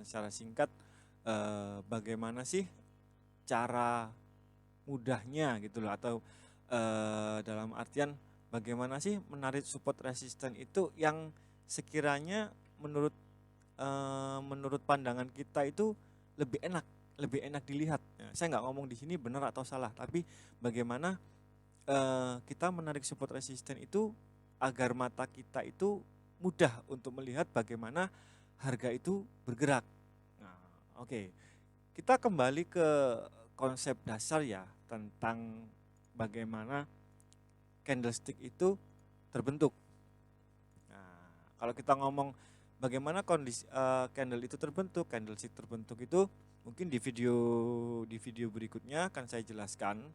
secara singkat bagaimana sih cara mudahnya gitu loh, atau dalam artian bagaimana sih menarik support resisten itu yang sekiranya menurut menurut pandangan kita itu lebih enak, lebih enak dilihat. Nah, saya nggak ngomong di sini benar atau salah, tapi bagaimana kita menarik support resisten itu agar mata kita itu mudah untuk melihat bagaimana harga itu bergerak. Nah, oke. Kita kembali ke konsep dasar ya tentang bagaimana candlestick itu terbentuk. Nah, kalau kita ngomong bagaimana kondisi candle itu terbentuk, candlestick terbentuk itu mungkin di video berikutnya akan saya jelaskan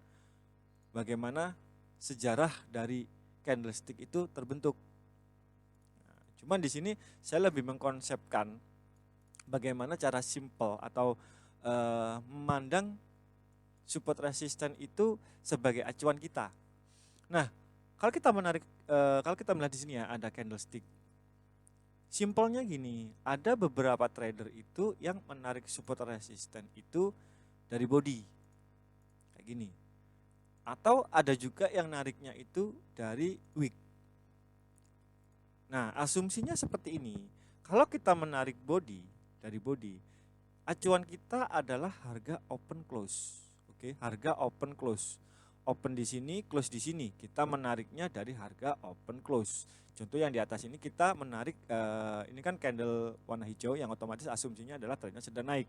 bagaimana sejarah dari candlestick itu terbentuk. Nah, cuman di sini saya lebih mengkonsepkan bagaimana cara simple atau memandang support resisten itu sebagai acuan kita. Nah, kalau kita melihat di sini ya ada candlestick. Simpelnya gini, ada beberapa trader itu yang menarik support resisten itu dari body. Kayak gini. Atau ada juga yang nariknya itu dari wick. Nah, asumsinya seperti ini. Kalau kita menarik body dari body, acuan kita adalah harga open close. Oke, harga open close. Open di sini, close di sini. Kita menariknya dari harga open close. Contoh yang di atas ini kita menarik ini kan candle warna hijau yang otomatis asumsinya adalah trennya sedang naik.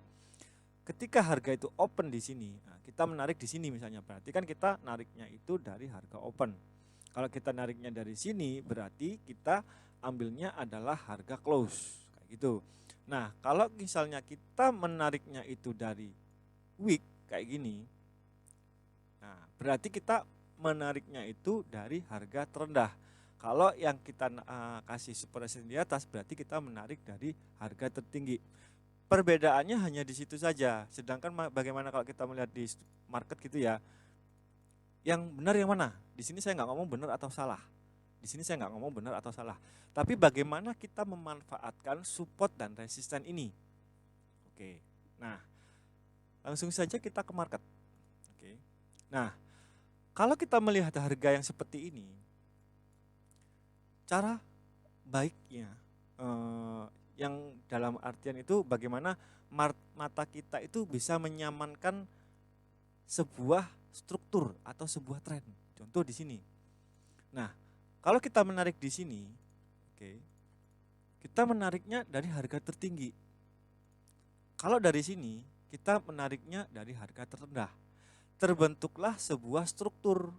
Ketika harga itu open di sini, nah kita menarik di sini misalnya, berarti kan kita nariknya itu dari harga open. Kalau kita nariknya dari sini, berarti kita ambilnya adalah harga close, kayak gitu. Nah, kalau misalnya kita menariknya itu dari wick kayak gini, nah berarti kita menariknya itu dari harga terendah. Kalau yang kita kasih support resistance di atas, berarti kita menarik dari harga tertinggi. Perbedaannya hanya di situ saja. Sedangkan bagaimana kalau kita melihat di market gitu ya, yang benar yang mana? Di sini saya nggak ngomong benar atau salah. Di sini saya nggak ngomong benar atau salah. Tapi bagaimana kita memanfaatkan support dan resisten ini. Oke. Nah, langsung saja kita ke market. Oke. Nah, kalau kita melihat harga yang seperti ini, cara baiknya yang dalam artian itu bagaimana mata kita itu bisa menyamankan sebuah struktur atau sebuah tren. Contoh di sini. Nah, kalau kita menarik di sini, oke, kita menariknya dari harga tertinggi. Kalau dari sini, kita menariknya dari harga terendah. Terbentuklah sebuah struktur,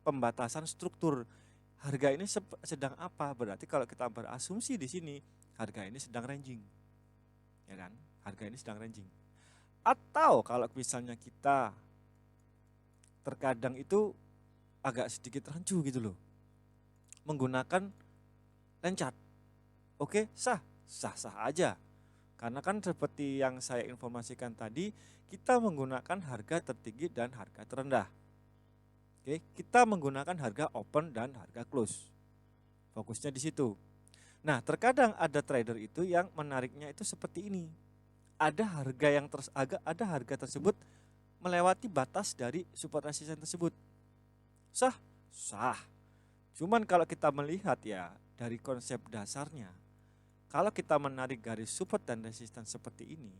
pembatasan struktur. Harga ini sedang apa? Berarti kalau kita berasumsi di sini, harga ini sedang ranging. Ya kan? Harga ini sedang ranging. Atau kalau misalnya kita terkadang itu agak sedikit rancu gitu loh, menggunakan line chart. Oke, sah aja. Karena kan seperti yang saya informasikan tadi, kita menggunakan harga tertinggi dan harga terendah. Oke, kita menggunakan harga open dan harga close. Fokusnya di situ. Nah, terkadang ada trader itu yang menariknya itu seperti ini. Ada harga tersebut melewati batas dari support resistance tersebut. Sah. Cuman kalau kita melihat ya dari konsep dasarnya, kalau kita menarik garis support dan resistance seperti ini,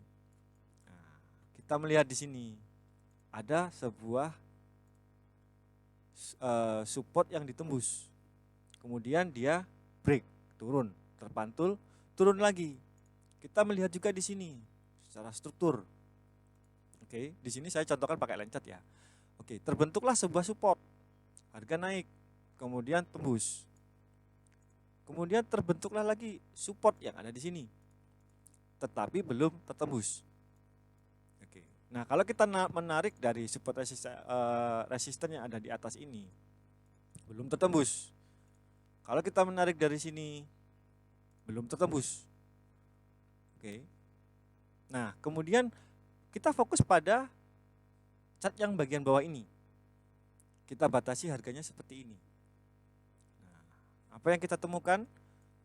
nah, kita melihat di sini ada sebuah support yang ditembus, kemudian dia break, turun, terpantul, turun lagi. Kita melihat juga di sini secara struktur. Oke, di sini saya contohkan pakai line chart ya. Oke, terbentuklah sebuah support, harga naik, kemudian tembus. Kemudian terbentuklah lagi support yang ada di sini, tetapi belum tertembus. Oke. Nah, kalau kita menarik dari support resisten yang ada di atas ini, belum tertembus. Kalau kita menarik dari sini, belum tertembus. Oke. Nah, kemudian kita fokus pada chart yang bagian bawah ini. Kita batasi harganya seperti ini. Nah, apa yang kita temukan?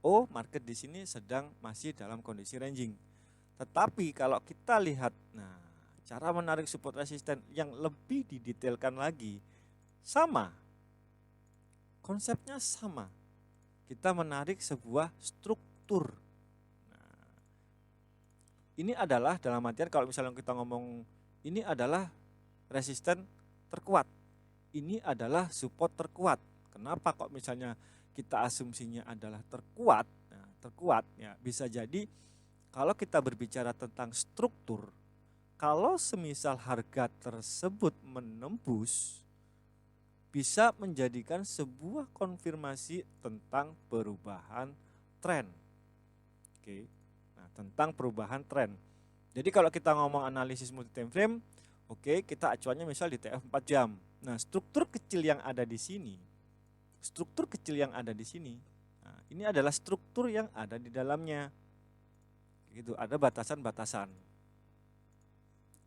Oh, market di sini sedang masih dalam kondisi ranging. Tetapi kalau kita lihat, nah, cara menarik support resisten yang lebih didetailkan lagi, sama, konsepnya sama. Kita menarik sebuah struktur. Nah, ini adalah dalam artian kalau misalnya kita ngomong ini adalah resisten terkuat. Ini adalah support terkuat. Kenapa kok misalnya kita asumsinya adalah terkuat? Nah, terkuat ya bisa jadi kalau kita berbicara tentang struktur, kalau semisal harga tersebut menembus, bisa menjadikan sebuah konfirmasi tentang perubahan tren. Oke. Nah, tentang perubahan tren. Jadi kalau kita ngomong analisis multi time frame, oke, kita acuannya misal di TF 4 jam. Nah, struktur kecil yang ada di sini, nah, ini adalah struktur yang ada di dalamnya. Gitu, ada batasan-batasan.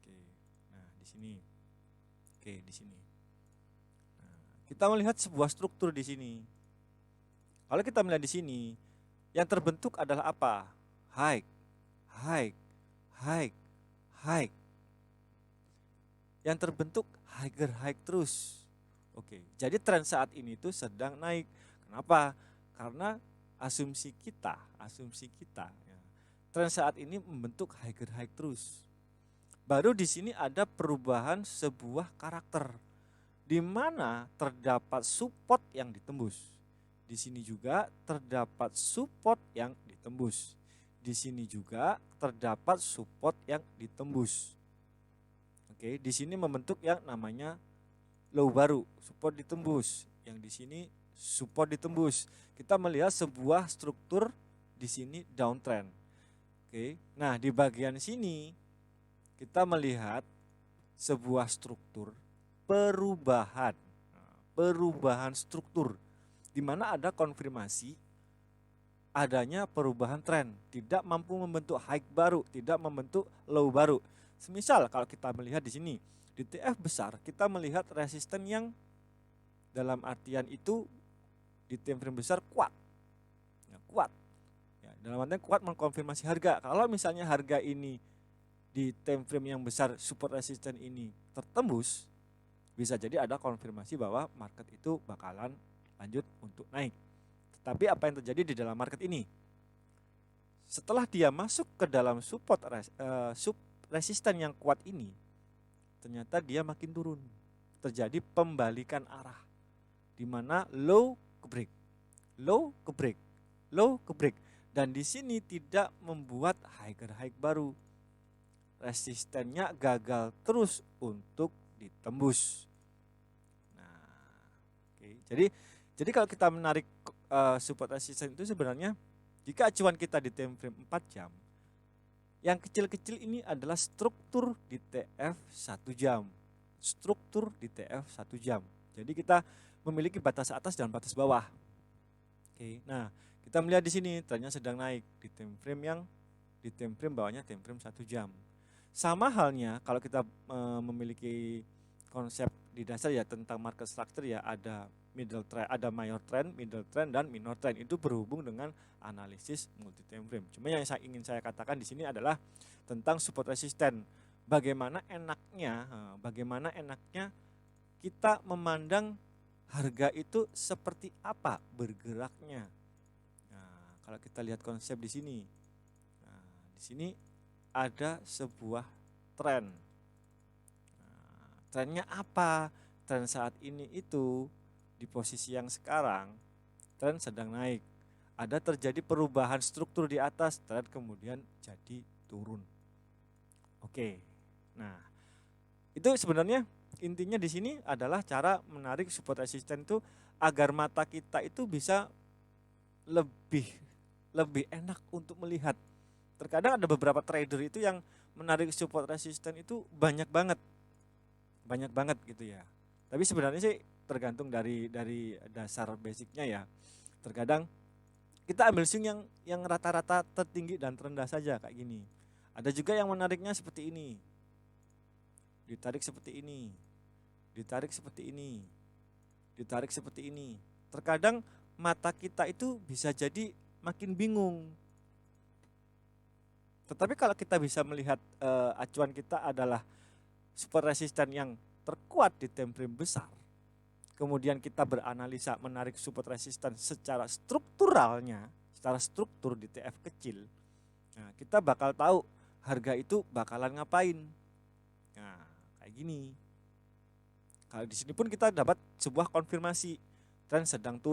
Oke. Nah, di sini. Oke, di sini. Nah, kita melihat sebuah struktur di sini. Kalau kita melihat di sini, yang terbentuk adalah apa? High, high, high, high. Yang terbentuk higher high terus. Oke, jadi tren saat ini tuh sedang naik. Kenapa? Karena asumsi kita ya, tren saat ini membentuk higher high terus. Baru di sini ada perubahan sebuah karakter di mana terdapat support yang ditembus. Di sini juga terdapat support yang ditembus. Di sini juga terdapat support yang ditembus. Oke, di sini membentuk yang namanya low baru, support ditembus. Yang di sini support ditembus. Kita melihat sebuah struktur di sini downtrend. Oke. Nah, di bagian sini kita melihat sebuah struktur perubahan. Perubahan struktur di mana ada konfirmasi adanya perubahan tren, tidak mampu membentuk high baru, tidak membentuk low baru. Semisal kalau kita melihat di sini, di TF besar kita melihat resisten yang dalam artian itu di time frame besar kuat. Ya, kuat. Ya, dalam artian kuat mengkonfirmasi harga. Kalau misalnya harga ini di time frame yang besar support resisten ini tertembus, bisa jadi ada konfirmasi bahwa market itu bakalan lanjut untuk naik. Tetapi apa yang terjadi di dalam market ini? Setelah dia masuk ke dalam support resisten yang kuat ini, ternyata dia makin turun. Terjadi pembalikan arah, di mana low ke break, low ke break, low ke break, dan di sini tidak membuat higher high baru. Resistennya gagal terus untuk ditembus. Nah, oke. Jadi kalau kita menarik support resisten itu sebenarnya jika acuan kita di time frame 4 jam, yang kecil-kecil ini adalah struktur di TF 1 jam. Struktur di TF 1 jam. Jadi kita memiliki batas atas dan batas bawah. Oke. Nah, kita melihat di sini trennya sedang naik di time frame bawahnya time frame 1 jam. Sama halnya kalau kita memiliki konsep di dasar ya tentang market structure ya, ada middle trend, ada major trend, middle trend, dan minor trend. Itu berhubung dengan analisis multi time frame. Cuma yang ingin saya katakan di sini adalah tentang support resisten. Bagaimana enaknya kita memandang harga itu seperti apa bergeraknya. Nah, kalau kita lihat konsep di sini. Nah, di sini ada sebuah tren. Nah, trennya apa? Tren saat ini itu di posisi yang sekarang tren sedang naik. Ada terjadi perubahan struktur di atas, tren kemudian jadi turun. Oke. Nah, itu sebenarnya intinya di sini adalah cara menarik support resisten itu agar mata kita itu bisa lebih enak untuk melihat. Terkadang ada beberapa trader itu yang menarik support resisten itu banyak banget gitu ya. Tapi sebenarnya sih tergantung dari dasar basicnya ya. Terkadang kita ambil swing yang rata-rata tertinggi dan terendah saja kayak gini. Ada juga yang menariknya seperti ini, ditarik seperti ini, ditarik seperti ini, ditarik seperti ini. Terkadang mata kita itu bisa jadi makin bingung. Tetapi kalau kita bisa melihat acuan kita adalah support resisten yang terkuat di time frame besar, kemudian kita beranalisa menarik support resisten secara strukturalnya, secara struktur di TF kecil, nah kita bakal tahu harga itu bakalan ngapain. Nah, kayak gini. Kalau di sini pun kita dapat sebuah konfirmasi tren sedang turun.